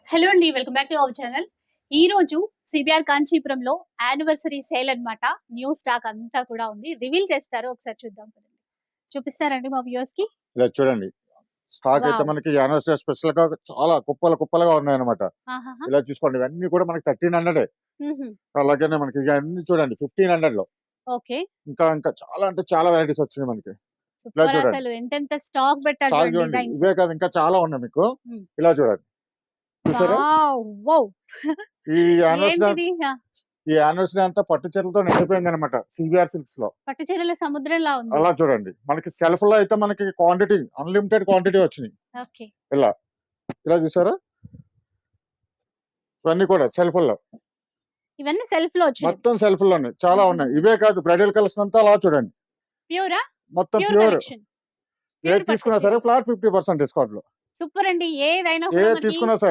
Hello అండి. Welcome back to our channel. ఈరోజు CBR కాంచీపురంలో యానివర్సరీ సేల్ అన్నమాట. న్యూ స్టాక్ అంతా కూడా ఉంది. రివీల్ చేస్తారు. ఒకసారి చూద్దాం పదండి. చూపిస్తారండి మా వ్యూవర్స్‌కి? ఇలా చూడండి. స్టాక్ అయితే వావ్! మనకి యానివర్సరీ స్పెషల్‌గా చాలా కుప్పలుగా ఉన్నాయన్నమాట. ఆహాహా! ఇలా చూసుకోండి ఇవన్నీ కూడా మనకి 1300 హుహు. అలాగనే మనకి ఇవన్నీ చూడండి 1500లో ఓకే. ఇంకా చాలా అంటే చాలా వెరైటీస్ వచ్చినాయి మనకి. ఇలా సూపర్ చూడండి. అసలు. ఎంతెంత స్టాక్ పెట్టారు స్టాక్ చూడండి చూడండి. డిజైన్స్. ఇవే కాదు ఇంకా చాలా ఉన్నాయి మీకు. హ్మ్. ఇలా చూడండి. చూసారా? వావ్! వావ్! ఈ యానివర్సరీ ఏంటిది? ఆ! ఈ యానివర్సరీ అంతా పట్టు చీరలతో నిండిపోయిందన్నమాట. సిబిఆర్ సిల్క్స్‌లో. పట్టు చీరల సముద్రంలా ఉంది. అలా చూడండి. మనకి సెల్ఫ్‌లో అయితే మనకి క్వాంటిటీ అన్‌లిమిటెడ్ క్వాంటిటీ వచ్చినాయి. ఓకే. ఇలా. ఇలా చూసారా? ఇవన్నీ కూడా సెల్ఫ్‌ల్లో. ఇవన్నీ సెల్ఫ్‌లో వచ్చినవి. మొత్తం సెల్ఫ్‌ల్లోనే చాలా ఉన్నాయి. ఇవే కాదు బ్రైడల్ కలెక్షన్ అంతా అలా చూడండి. ప్యూరా? మొత్తం ప్యూర్ ప్యూర్. కలెక్షన్. ఏది ప్యూర్ పట్టు తీసుకున్నా చీర. సరే ఫ్లాట్ 50% డిస్కౌంట్‌లో. సూపర్ అండి. ఏదైనా కూడా ఏది మనకి తీసుకున్నా సరే.